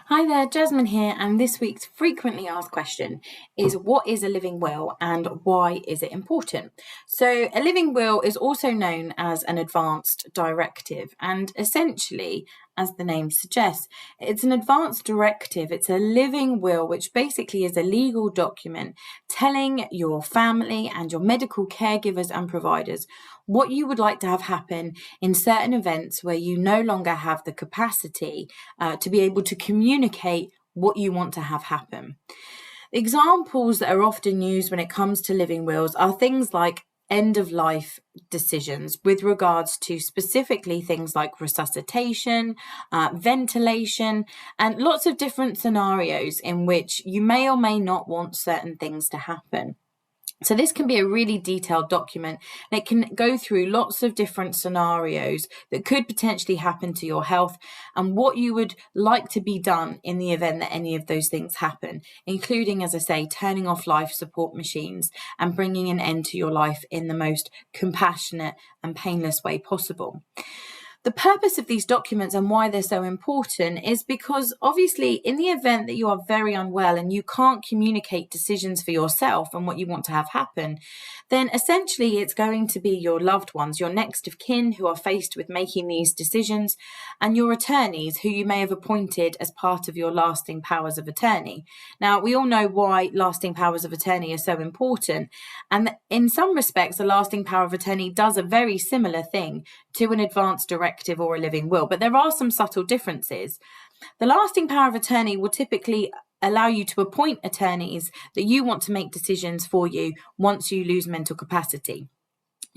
Hi there, Jasmine here, and this week's frequently asked question is what is a living will and why is it important? So, a living will is also known as an advanced directive, and essentially, as the name suggests, it's an advanced directive. It's a living will, which basically is a legal document telling your family and your medical caregivers and providers what you would like to have happen in certain events where you no longer have the capacity to be able to communicate what you want to have happen. Examples that are often used when it comes to living wills are things like end of life decisions with regards to specifically things like resuscitation, ventilation, and lots of different scenarios in which you may or may not want certain things to happen. So this can be a really detailed document, and it can go through lots of different scenarios that could potentially happen to your health and what you would like to be done in the event that any of those things happen, including, as I say, turning off life support machines and bringing an end to your life in the most compassionate and painless way possible. The purpose of these documents and why they're so important is because obviously in the event that you are very unwell and you can't communicate decisions for yourself and what you want to have happen, then essentially it's going to be your loved ones, your next of kin who are faced with making these decisions, and your attorneys who you may have appointed as part of your lasting powers of attorney. Now, we all know why lasting powers of attorney are so important, and in some respects, a lasting power of attorney does a very similar thing to an advanced directive or a living will, but there are some subtle differences. The lasting power of attorney will typically allow you to appoint attorneys that you want to make decisions for you once you lose mental capacity.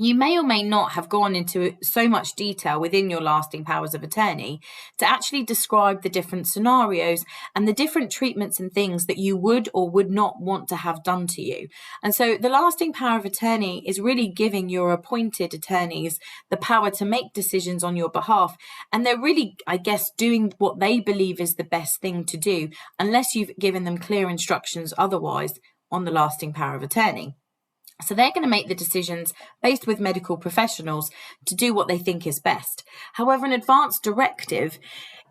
You may or may not have gone into so much detail within your lasting powers of attorney to actually describe the different scenarios and the different treatments and things that you would or would not want to have done to you. And so the lasting power of attorney is really giving your appointed attorneys the power to make decisions on your behalf. And they're really, I guess, doing what they believe is the best thing to do, unless you've given them clear instructions otherwise on the lasting power of attorney. So they're going to make the decisions based with medical professionals to do what they think is best. However, an advanced directive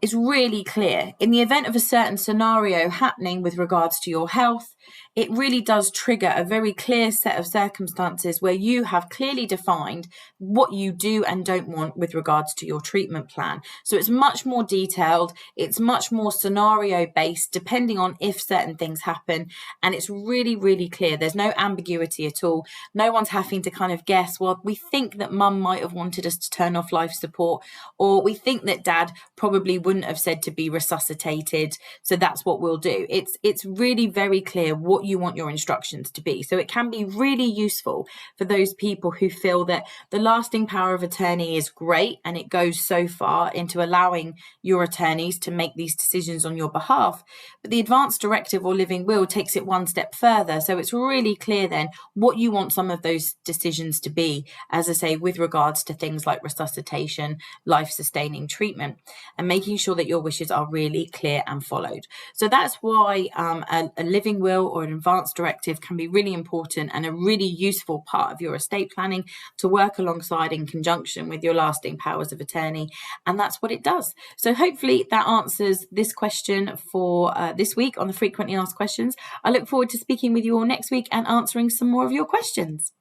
is really clear. In the event of a certain scenario happening with regards to your health, it really does trigger a very clear set of circumstances where you have clearly defined what you do and don't want with regards to your treatment plan. So it's much more detailed, it's much more scenario based, depending on if certain things happen, and it's really, really clear. There's no ambiguity at all. No one's having to kind of guess, well, we think that mum might have wanted us to turn off life support, or we think that dad probably wouldn't have said to be resuscitated, so that's what we'll do. It's really very clear what you want your instructions to be. So it can be really useful for those people who feel that the lasting power of attorney is great and it goes so far into allowing your attorneys to make these decisions on your behalf. But the advanced directive or living will takes it one step further. So it's really clear then what you want some of those decisions to be, as I say, with regards to things like resuscitation, life-sustaining treatment, and making sure that your wishes are really clear and followed. So that's why a living will or an advanced directive can be really important and a really useful part of your estate planning to work alongside in conjunction with your lasting powers of attorney. And that's what it does. So hopefully that answers this question for this week on the frequently asked questions. I look forward to speaking with you all next week and answering some more of your questions.